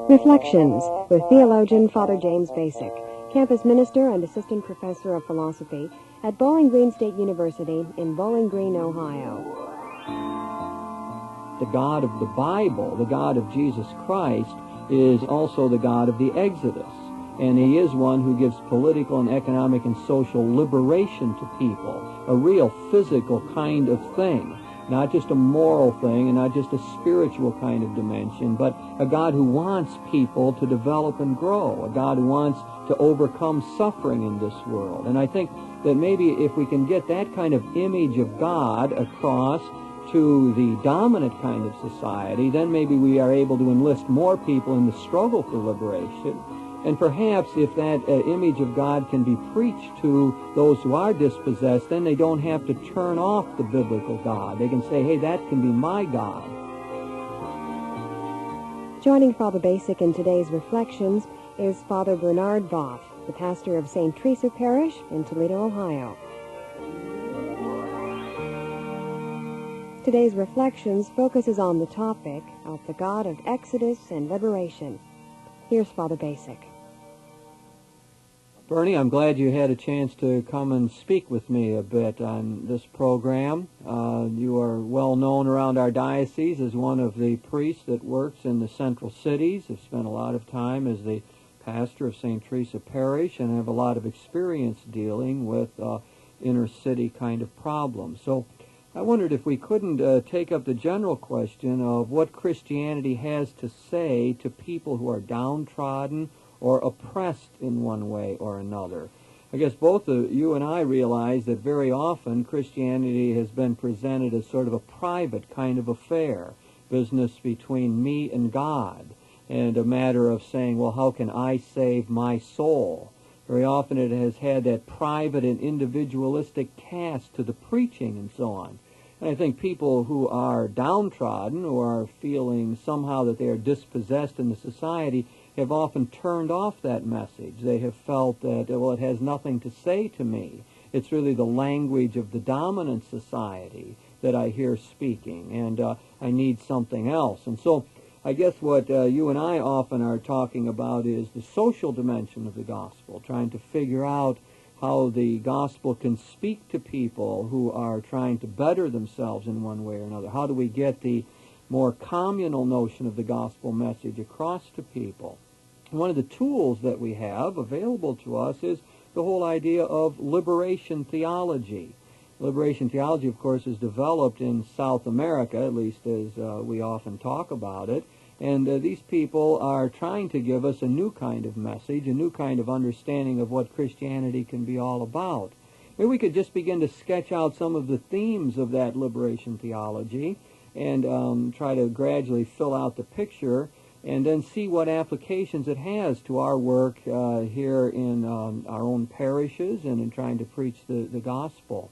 Reflections with theologian Father James Bacik, campus minister and assistant professor of philosophy at Bowling Green State University in Bowling Green, Ohio. The God of the Bible, the God of Jesus Christ, is also the God of the Exodus. And he is one who gives political and economic and social liberation to people, a real physical kind of thing. Not just a moral thing and not just a spiritual kind of dimension, but a God who wants people to develop and grow, a God who wants to overcome suffering in this world. And I think that maybe if we can get that kind of image of God across to the dominant kind of society, then maybe we are able to enlist more people in the struggle for liberation. And perhaps if that image of God can be preached to those who are dispossessed, then they don't have to turn off the biblical God. They can say, hey, that can be my God. Joining Father Bacik in today's Reflections is Father Bernard Voth, the pastor of St. Teresa Parish in Toledo, Ohio. Today's Reflections focuses on the topic of the God of Exodus and liberation. Here's Father Bacik. Bernie, I'm glad you had a chance to come and speak with me a bit on this program. You are well known around our diocese as one of the priests that works in the central cities. I've spent a lot of time as the pastor of St. Teresa Parish and have a lot of experience dealing with inner city kind of problems. So I wondered if we couldn't take up the general question of what Christianity has to say to people who are downtrodden or oppressed in one way or another. I guess both you and I realize that very often Christianity has been presented as sort of a private kind of affair, business between me and God, and a matter of saying, well, how can I save my soul? Very often it has had that private and individualistic cast to the preaching and so on. And I think people who are downtrodden or are feeling somehow that they are dispossessed in the society have often turned off that message. They have felt that, well, it has nothing to say to me. It's really the language of the dominant society that I hear speaking, and I need something else. And so I guess what you and I often are talking about is the social dimension of the gospel, trying to figure out how the gospel can speak to people who are trying to better themselves in one way or another. How do we get the more communal notion of the gospel message across to people? One of the tools that we have available to us is the whole idea of liberation theology. Liberation theology, of course, is developed in South America, at least as we often talk about it. And these people are trying to give us a new kind of message, a new kind of understanding of what Christianity can be all about. Maybe we could just begin to sketch out some of the themes of that liberation theology and try to gradually fill out the picture and then see what applications it has to our work here in our own parishes and in trying to preach the gospel.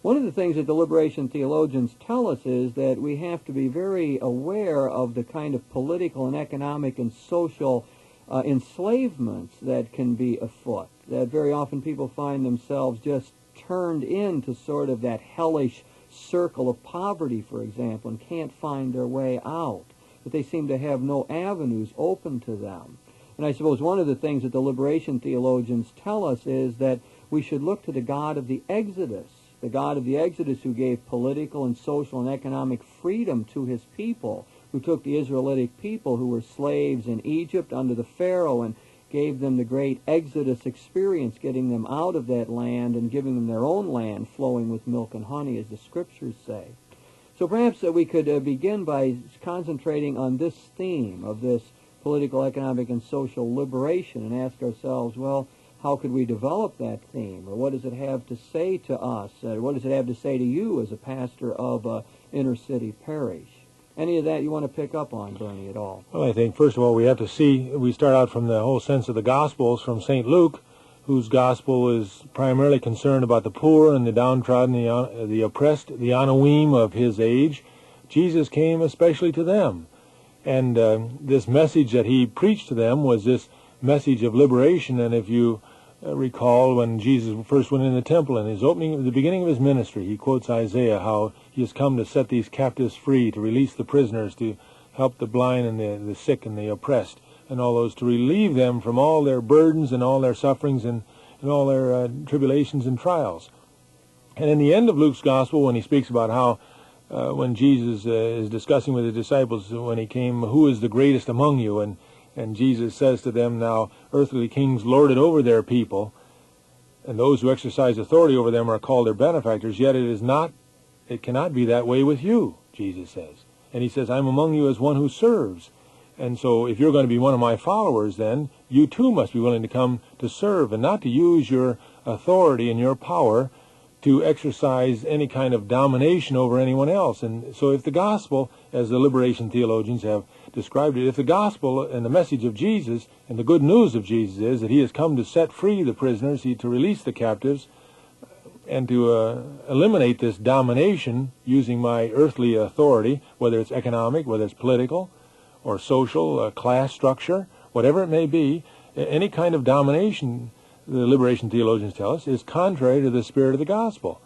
One of the things that the liberation theologians tell us is that we have to be very aware of the kind of political and economic and social enslavements that can be afoot, that very often people find themselves just turned into sort of that hellish circle of poverty, for example, and can't find their way out, that they seem to have no avenues open to them. And I suppose one of the things that the liberation theologians tell us is that we should look to the God of the Exodus, the God of the Exodus who gave political and social and economic freedom to his people, who took the Israelitic people who were slaves in Egypt under the Pharaoh and gave them the great Exodus experience, getting them out of that land and giving them their own land flowing with milk and honey, as the Scriptures say. So perhaps we could begin by concentrating on this theme of this political, economic, and social liberation and ask ourselves, well, how could we develop that theme? Or what does it have to say to us? What does it have to say to you as a pastor of an inner city parish? Any of that you want to pick up on, Bernie, at all? Well, I think, first of all, we start out from the whole sense of the Gospels from St. Luke, whose Gospel is primarily concerned about the poor and the downtrodden, the oppressed, the Anawim of his age. Jesus came especially to them. And this message that he preached to them was this message of liberation. And if you recall when Jesus first went in the temple in his opening, the beginning of his ministry, he quotes Isaiah, how he has come to set these captives free, to release the prisoners, to help the blind and the sick and the oppressed. and all those, to relieve them from all their burdens and all their sufferings and all their tribulations and trials. And in the end of Luke's gospel, when he speaks about how when Jesus is discussing with his disciples when he came, who is the greatest among you? And Jesus says to them, now earthly kings lord it over their people, and those who exercise authority over them are called their benefactors, yet it cannot be that way with you, Jesus says. And he says, I'm among you as one who serves. And so if you're going to be one of my followers, then you too must be willing to come to serve and not to use your authority and your power to exercise any kind of domination over anyone else. And so if the gospel, as the liberation theologians have described it, if the gospel and the message of Jesus and the good news of Jesus is that he has come to set free the prisoners, to release the captives, and to eliminate this domination using my earthly authority, whether it's economic, whether it's political or social, class structure, whatever it may be, any kind of domination, the liberation theologians tell us, is contrary to the spirit of the gospel.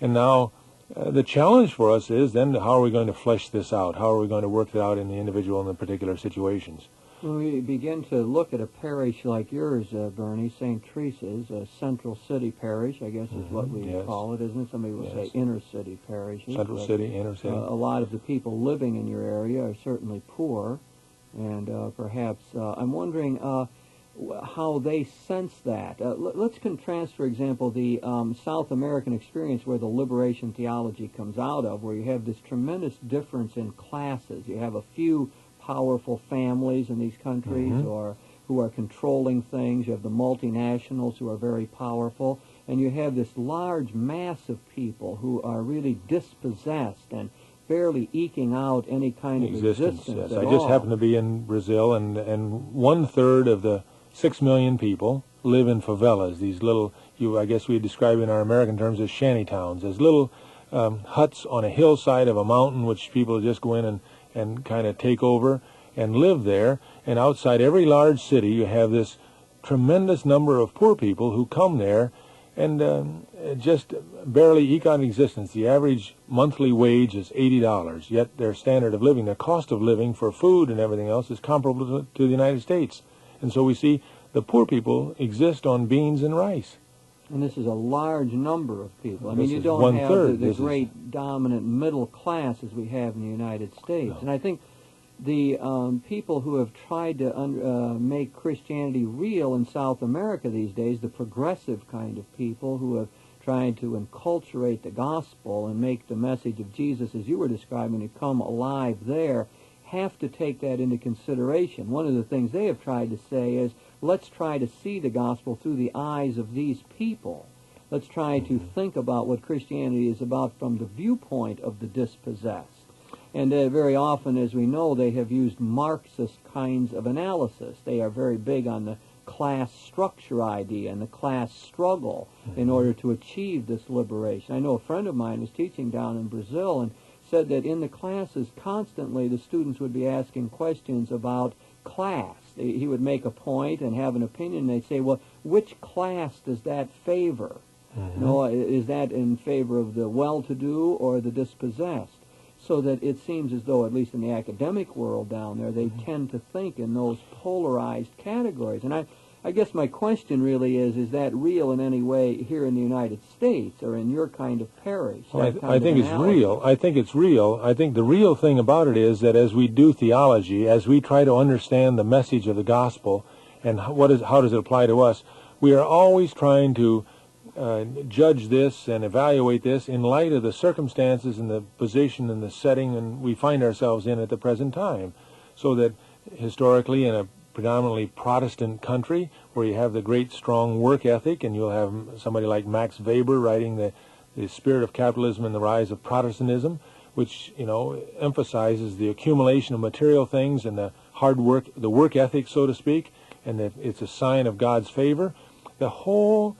And now the challenge for us is then, how are we going to flesh this out? How are we going to work it out in the individual and the particular situations? When we begin to look at a parish like yours, Bernie, St. Teresa's, a central city parish, I guess is what we call it, isn't it? Somebody will say inner city parishes. Central city, inner city. A lot of the people living in your area are certainly poor, and perhaps I'm wondering how they sense that. Let's contrast, for example, the South American experience where the liberation theology comes out of, where you have this tremendous difference in classes. You have a few powerful families in these countries or who are controlling things. You have the multinationals who are very powerful, and you have this large mass of people who are really dispossessed and barely eking out any kind of existence Yes. at I all. just happened to be in Brazil, and 1/3 of the 6 million people live in favelas, these little, I guess we describe in our American terms as shanty towns, as little huts on a hillside of a mountain which people just go in and kind of take over and live there. And outside every large city you have this tremendous number of poor people who come there and just barely eke out existence. The average monthly wage is $80, yet their standard of living, their cost of living for food and everything else is comparable to the United States. And so we see the poor people exist on beans and rice. And this is a large number of people. I This mean, you is don't have 1/3. the This is- great dominant middle class as we have in the United States. No. And I think the people who have tried to make Christianity real in South America these days, the progressive kind of people who have tried to enculturate the gospel and make the message of Jesus, as you were describing, to come alive there, have to take that into consideration. One of the things they have tried to say is, let's try to see the gospel through the eyes of these people. Let's try to think about what Christianity is about from the viewpoint of the dispossessed. And very often, as we know, they have used Marxist kinds of analysis. They are very big on the class structure idea and the class struggle in order to achieve this liberation. I know a friend of mine was teaching down in Brazil and said that in the classes constantly the students would be asking questions about class. He would make a point and have an opinion, and they'd say, well, which class does that favor? You know, is that in favor of the well-to-do or the dispossessed? So that it seems as though, at least in the academic world down there, they tend to think in those polarized categories. And I guess my question really is that real in any way here in the United States or in your kind of parish? Well, I think it's real. I think it's real. I think the real thing about it is that as we do theology, as we try to understand the message of the gospel and how does it apply to us, we are always trying to judge this and evaluate this in light of the circumstances and the position and the setting and we find ourselves in at the present time. So that historically in a predominantly Protestant country where you have the great strong work ethic, and you'll have somebody like Max Weber writing the Spirit of Capitalism and the Rise of Protestantism, which, you know, emphasizes the accumulation of material things and the hard work, the work ethic, so to speak, and that it's a sign of God's favor. The whole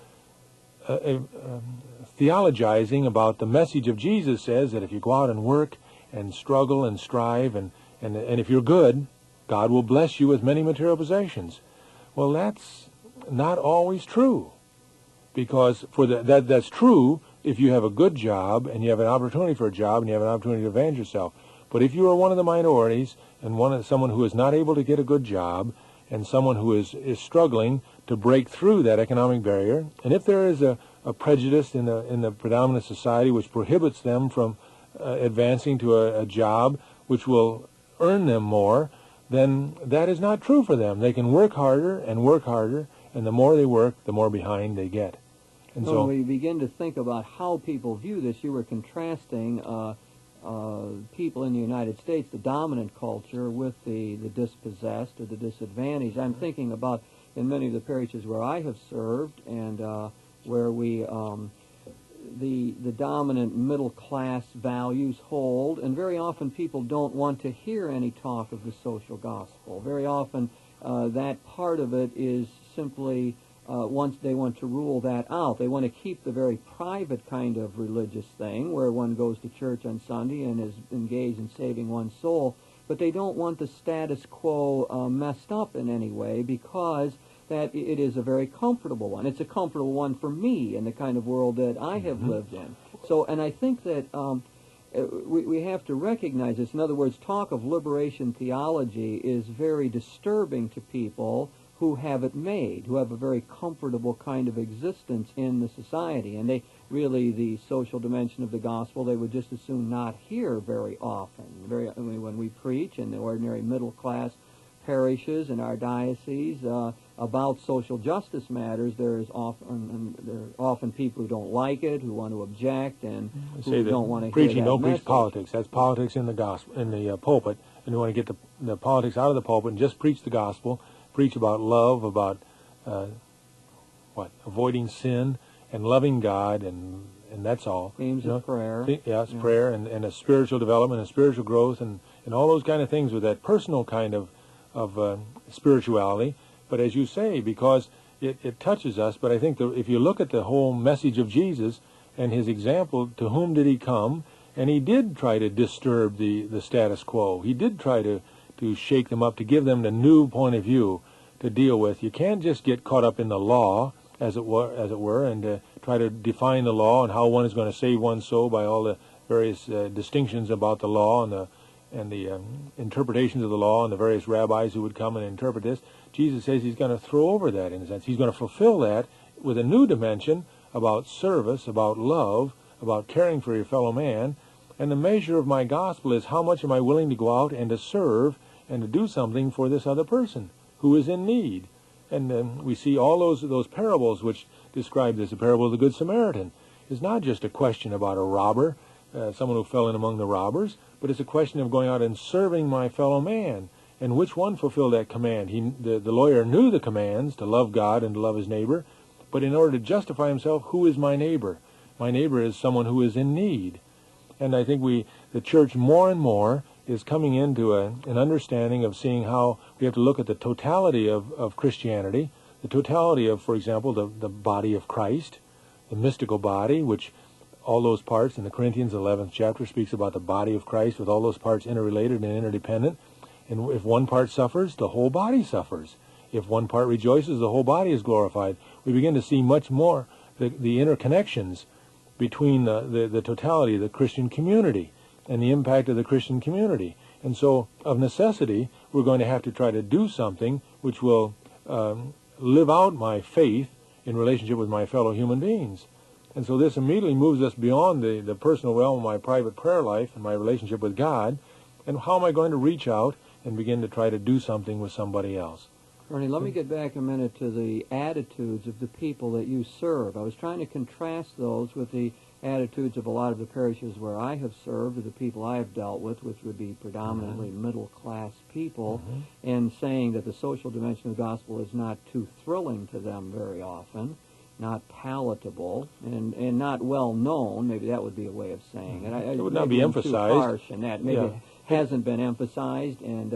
theologizing about the message of Jesus says that if you go out and work and struggle and strive and if you're good, God will bless you with many material possessions. Well, that's not always true, because that's true if you have a good job and you have an opportunity for a job and you have an opportunity to advance yourself. But if you are one of the minorities and someone who is not able to get a good job and someone who is struggling to break through that economic barrier. And if there is a prejudice in the predominant society which prohibits them from advancing to a job which will earn them more, then that is not true for them. They can work harder, and the more they work, the more behind they get. And so when we begin to think about how people view this, you were contrasting people in the United States, the dominant culture, with the dispossessed or the disadvantaged. I'm thinking about in many of the parishes where I have served and where we the dominant middle class values hold, and very often people don't want to hear any talk of the social gospel. Very often that part of it is simply once they want to rule that out. They want to keep the very private kind of religious thing where one goes to church on Sunday and is engaged in saving one's soul, but they don't want the status quo messed up in any way, because that it is a very comfortable one. It's a comfortable one for me in the kind of world that I have lived in. So, and I think that we have to recognize this. In other words, talk of liberation theology is very disturbing to people who have it made, who have a very comfortable kind of existence in the society. And they really, the social dimension of the gospel, they would just as soon not hear very often. When we preach in the ordinary middle class parishes in our diocese about social justice matters, there are often people who don't like it, who want to object, and who don't want to hear that preaching. Don't message. Preach politics. That's politics in the gospel, in the pulpit, and you want to get the politics out of the pulpit and just preach the gospel. Preach about love, about avoiding sin and loving God, and that's all. Themes of prayer. Prayer and a spiritual development and spiritual growth and all those kind of things with that personal kind of spirituality. But as you say, because it touches us, but I think if you look at the whole message of Jesus and his example, to whom did he come? And he did try to disturb the status quo. He did try to shake them up, to give them the new point of view to deal with. You can't just get caught up in the law, as it were, and try to define the law and how one is going to save one's soul by all the various distinctions about the law and the interpretations of the law and the various rabbis who would come and interpret this. Jesus says he's going to throw over that, in a sense. He's going to fulfill that with a new dimension about service, about love, about caring for your fellow man. And the measure of my gospel is how much am I willing to go out and to serve and to do something for this other person who is in need. And we see all those parables which describe this. The parable of the Good Samaritan is not just a question about a robber, someone who fell in among the robbers, but it's a question of going out and serving my fellow man. And which one fulfilled that command? The lawyer knew the commands to love God and to love his neighbor, but in order to justify himself, who is my neighbor? My neighbor is someone who is in need. And I think the church more and more is coming into an understanding of seeing how we have to look at the totality of Christianity, the totality of, for example, the body of Christ, the mystical body, which all those parts in the Corinthians 11th chapter speaks about the body of Christ with all those parts interrelated and interdependent. And if one part suffers, the whole body suffers. If one part rejoices, the whole body is glorified. We begin to see much more the interconnections between the totality of the Christian community and the impact of the Christian community. And so, of necessity, we're going to have to try to do something which will live out my faith in relationship with my fellow human beings. And so this immediately moves us beyond the personal realm of my private prayer life and my relationship with God, and how am I going to reach out and begin to try to do something with somebody else. Ernie, let me get back a minute to the attitudes of the people that you serve. I was trying to contrast those with the attitudes of a lot of the parishes where I have served, or the people I have dealt with, which would be predominantly middle-class people, and saying that the social dimension of the gospel is not too thrilling to them very often, not palatable, and not well-known. Maybe that would be a way of saying it. It would not be emphasized. Too harsh in that. Maybe it hasn't been emphasized, and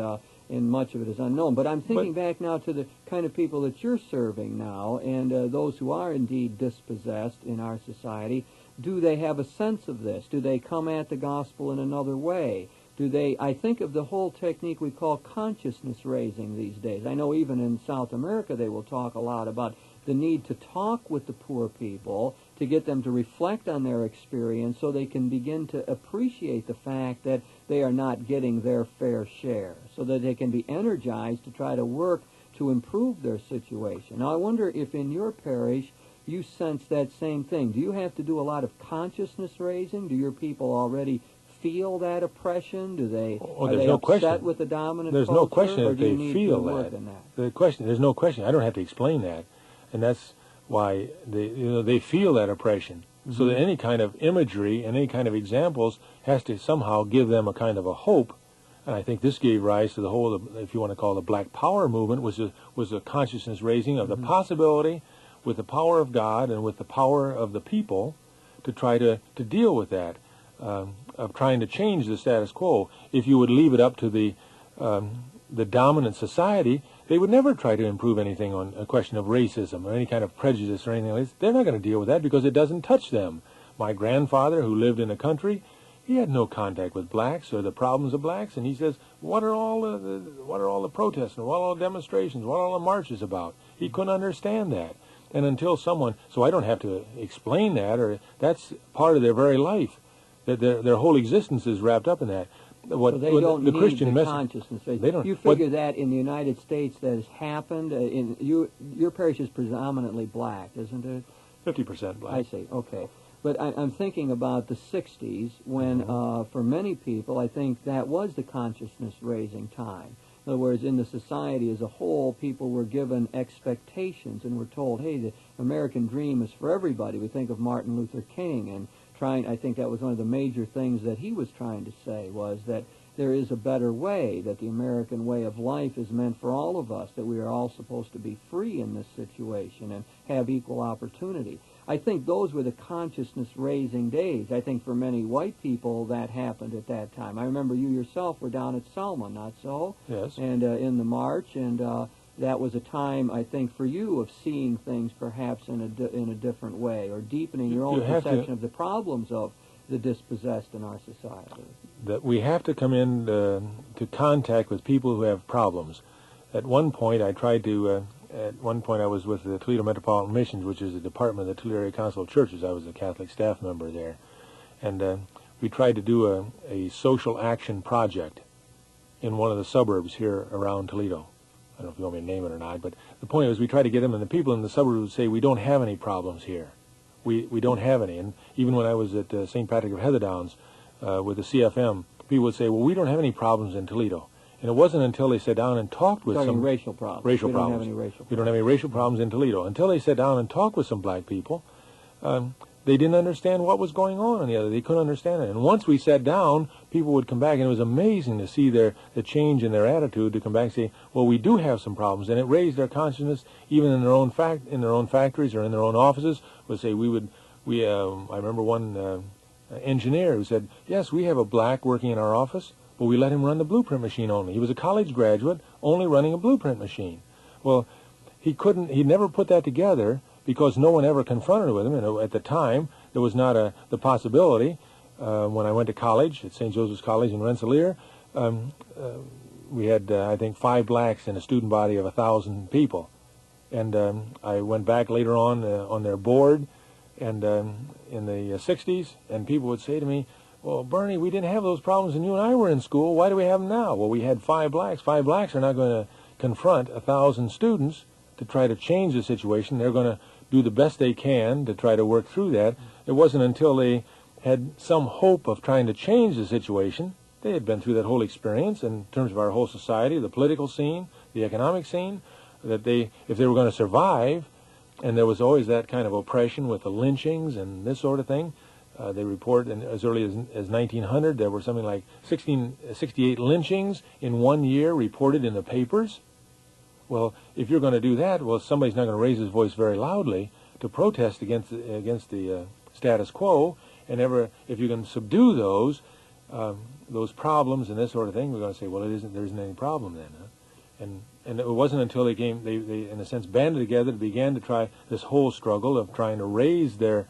much of it is unknown. But I'm thinking back now to the kind of people that you're serving now, and those who are indeed dispossessed in our society. Do they have a sense of this? Do they come at the gospel in another way? I think of the whole technique we call consciousness raising these days. I know even in South America they will talk a lot about the need to talk with the poor people, to get them to reflect on their experience so they can begin to appreciate the fact that they are not getting their fair share, so that they can be energized to try to work to improve their situation. Now, I wonder if in your parish you sense that same thing. Do you have to do a lot of consciousness raising? Do your people already feel that oppression? Do they are they upset with the dominant There's culture? no question or that do you they need feel to work that. in that? There's no question. I don't have to explain that, and that's why they feel that oppression. Mm-hmm. So that any kind of imagery and any kind of examples has to somehow give them a kind of a hope. And I think this gave rise to the whole, if you want to call it, the Black Power movement, was a consciousness raising of mm-hmm. the possibility, with the power of God and with the power of the people, to try to deal with that, of trying to change the status quo. If you would leave it up to the dominant society, they would never try to improve anything on a question of racism or any kind of prejudice or anything like this. They're not going to deal with that because it doesn't touch them. My grandfather, who lived in a country, he had no contact with blacks or the problems of blacks, and he says, what are all the protests and what are all the demonstrations, what are all the marches about? He couldn't understand that. And until someone, so I don't have to explain that, or that's part of their very life, that their whole existence is wrapped up in that. So they don't the need Christian the message, consciousness. They don't. You figure that in the United States that has happened. Your parish is predominantly black, isn't it? 50% black. I see. Okay. But I'm thinking about the 60s when, Mm-hmm. for many people, I think that was the consciousness-raising time. In other words, in the society as a whole, people were given expectations and were told, hey, the American dream is for everybody. We think of Martin Luther King and I think that was one of the major things that he was trying to say, was that there is a better way, that the American way of life is meant for all of us, that we are all supposed to be free in this situation and have equal opportunity. I think those were the consciousness-raising days. I think for many white people that happened at that time. I remember you yourself were down at Selma, not so? Yes. And in the march, and that was a time, I think, for you of seeing things perhaps in a different way, or deepening your own perception of the problems of the dispossessed in our society. That we have to come in to contact with people who have problems. At one point, I was with the Toledo Metropolitan Missions, which is a department of the Toledo Area Council of Churches. I was a Catholic staff member there. And we tried to do a social action project in one of the suburbs here around Toledo. I don't know if you want me to name it or not, but the point was we tried to get them, and the people in the suburbs would say, we don't have any problems here. We don't have any. And even when I was at St. Patrick of Heatherdowns with the CFM, people would say, well, we don't have any problems in Toledo. And it wasn't until they sat down and talked with some racial problems. We don't have any racial problems. We don't have any racial problems in Toledo. Until they sat down and talked with some black people, they didn't understand what was going on the other. They couldn't understand it. And once we sat down, people would come back, and it was amazing to see the change in their attitude, to come back and say, well, we do have some problems. And it raised their consciousness, even in their own factories or in their own offices. Would say I remember one engineer who said, yes, we have a black working in our office, but we let him run the blueprint machine only. He was a college graduate, only running a blueprint machine. Well, he never put that together because no one ever confronted with him. And at the time, there was not the possibility. When I went to college at St. Joseph's College in Rensselaer, we had, I think, 5 blacks in a student body of 1,000 people. And I went back later on their board, and in the 60s, and people would say to me, well, Bernie, we didn't have those problems when you and I were in school. Why do we have them now? Well, we had 5 blacks. 5 blacks are not going to confront 1,000 students to try to change the situation. They're going to do the best they can to try to work through that. It wasn't until they had some hope of trying to change the situation. They had been through that whole experience in terms of our whole society, the political scene, the economic scene, that if they were going to survive, and there was always that kind of oppression with the lynchings and this sort of thing. They report as early as 1900, there were something like 68 lynchings in 1 year reported in the papers. Well, if you're going to do that, well, somebody's not going to raise his voice very loudly to protest against the status quo. And if you can subdue those problems and this sort of thing, we're going to say, well, there isn't any problem then. Huh? And it wasn't until they in a sense, banded together, began to try this whole struggle of trying to raise their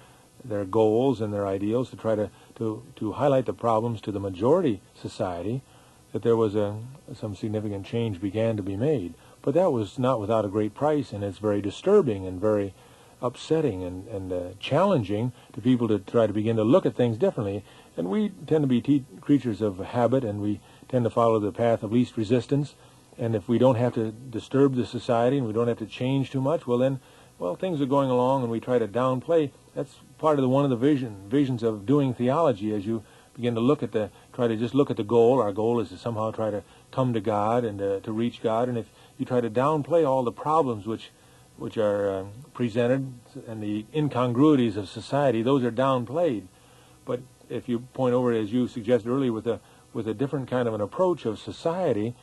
goals and their ideals, to try to highlight the problems to the majority society, that there was some significant change began to be made. But that was not without a great price, and it's very disturbing and very upsetting and challenging to people to try to begin to look at things differently. And we tend to be creatures of habit, and we tend to follow the path of least resistance. And if we don't have to disturb the society and we don't have to change too much, well then, things are going along and we try to downplay. That's part of one of the visions of doing theology, as you begin to try to just look at the goal. Our goal is to somehow try to come to God and to reach God. And if you try to downplay all the problems which are presented and the incongruities of society, those are downplayed. But if you point over, as you suggested earlier, with a different kind of an approach of society,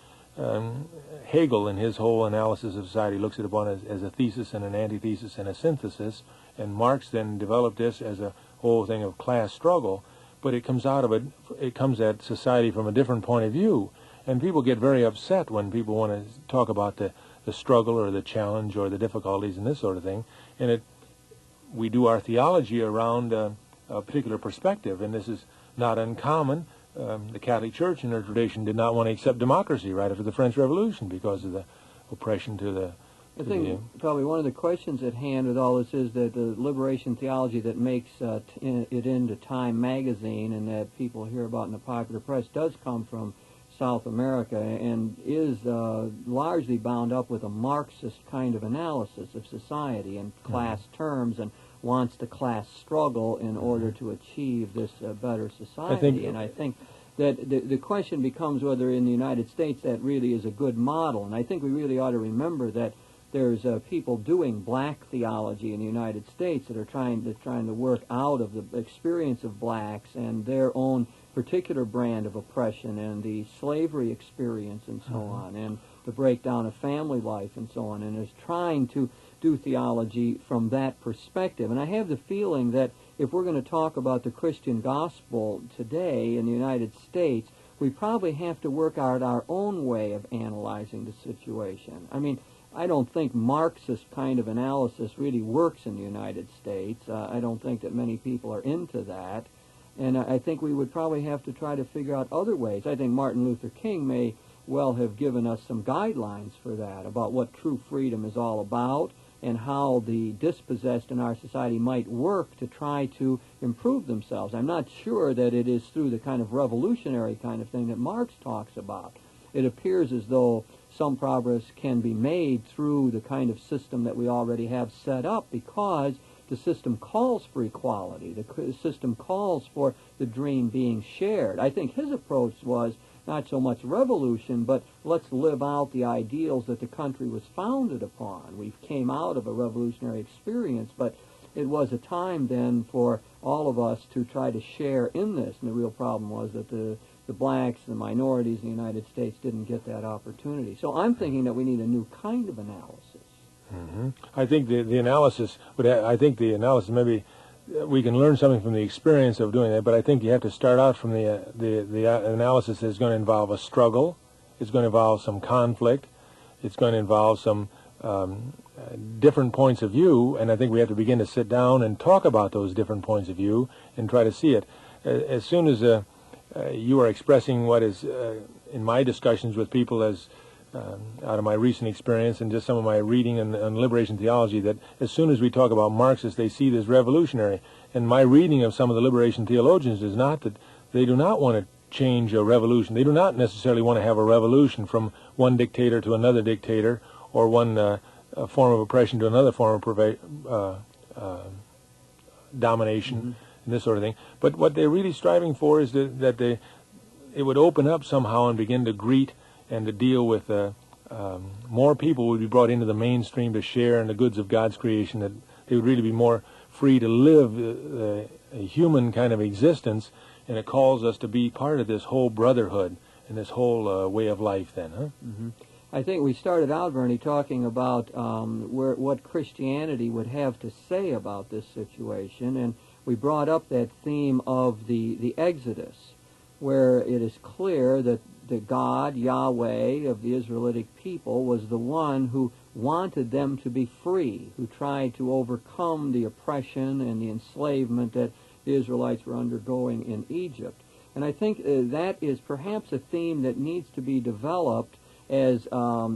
Hegel, in his whole analysis of society, looks at it as a thesis and an antithesis and a synthesis, and Marx then developed this as a whole thing of class struggle. But it comes at society from a different point of view, and people get very upset when people want to talk about the struggle or the challenge or the difficulties and this sort of thing. And we do our theology around a particular perspective, and this is not uncommon. The Catholic Church in her tradition did not want to accept democracy right after the French Revolution because of the oppression to the... I think probably one of the questions at hand with all this is that the liberation theology that makes it into Time magazine and that people hear about in the popular press does come from South America and is largely bound up with a Marxist kind of analysis of society and class terms, and wants the class struggle in order to achieve this better society. I think that the question becomes whether in the United States that really is a good model. And I think we really ought to remember that there's people doing black theology in the United States that are trying to work out of the experience of blacks and their own particular brand of oppression and the slavery experience and so on, and the breakdown of family life and so on, and is trying to do theology from that perspective. And I have the feeling that if we're going to talk about the Christian gospel today in the United States, we probably have to work out our own way of analyzing the situation. I mean, I don't think Marxist kind of analysis really works in the United States. I don't think that many people are into that. And I think we would probably have to try to figure out other ways. I think Martin Luther King may well have given us some guidelines for that, about what true freedom is all about and how the dispossessed in our society might work to try to improve themselves. I'm not sure that it is through the kind of revolutionary kind of thing that Marx talks about. It appears as though some progress can be made through the kind of system that we already have set up, because the system calls for equality. The system calls for the dream being shared. I think his approach was not so much revolution, but let's live out the ideals that the country was founded upon. We came out of a revolutionary experience, but it was a time then for all of us to try to share in this. And the real problem was that the blacks, the minorities in the United States didn't get that opportunity. So I'm thinking that we need a new kind of analysis. Mm-hmm. I think the analysis, maybe we can learn something from the experience of doing that, but I think you have to start out from the analysis that's going to involve a struggle, it's going to involve some conflict, it's going to involve some different points of view, and I think we have to begin to sit down and talk about those different points of view and try to see it. As soon as you are expressing what is, in my discussions with people, as out of my recent experience and just some of my reading on liberation theology, that as soon as we talk about Marxists, they see this revolutionary. And my reading of some of the liberation theologians is not that they do not want to change a revolution. They do not necessarily want to have a revolution from one dictator to another dictator, or one form of oppression to another form of domination, and this sort of thing. But what they're really striving for is that it would open up somehow and begin to greet and to deal with more people would be brought into the mainstream to share in the goods of God's creation, that they would really be more free to live a human kind of existence, and it calls us to be part of this whole brotherhood and this whole way of life then, huh? Mm-hmm. I think we started out, Bernie, talking about what Christianity would have to say about this situation, and we brought up that theme of the Exodus, where it is clear that the God, Yahweh, of the Israelitic people was the one who wanted them to be free, who tried to overcome the oppression and the enslavement that the Israelites were undergoing in Egypt. And I think that is perhaps a theme that needs to be developed as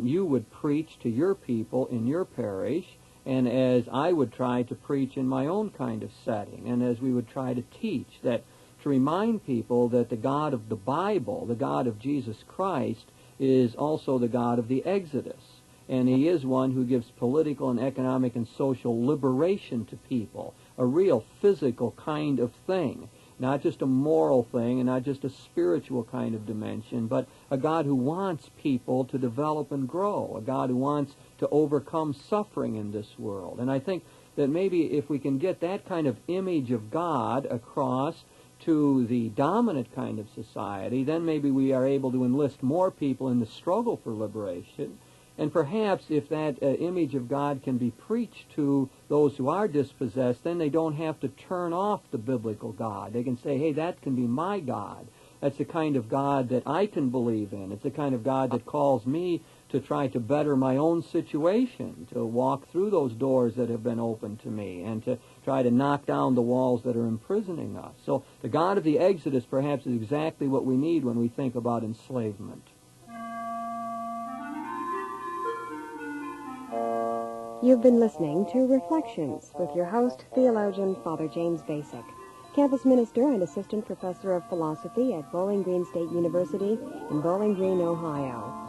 you would preach to your people in your parish, and as I would try to preach in my own kind of setting, and as we would try to teach, that to remind people that the God of the Bible, the God of Jesus Christ, is also the God of the Exodus. And he is one who gives political and economic and social liberation to people, a real physical kind of thing, not just a moral thing and not just a spiritual kind of dimension, but a God who wants people to develop and grow, a God who wants to overcome suffering in this world. And I think that maybe if we can get that kind of image of God across to the dominant kind of society, then maybe we are able to enlist more people in the struggle for liberation. And perhaps if that image of God can be preached to those who are dispossessed, then they don't have to turn off the biblical God. They can say, hey, that can be my God. That's the kind of God that I can believe in. It's the kind of God that calls me to try to better my own situation, to walk through those doors that have been opened to me, and to try to knock down the walls that are imprisoning us. So the God of the Exodus perhaps is exactly what we need when we think about enslavement. You've been listening to Reflections with your host, theologian Father James Bacik, campus minister and assistant professor of philosophy at Bowling Green State University in Bowling Green, Ohio.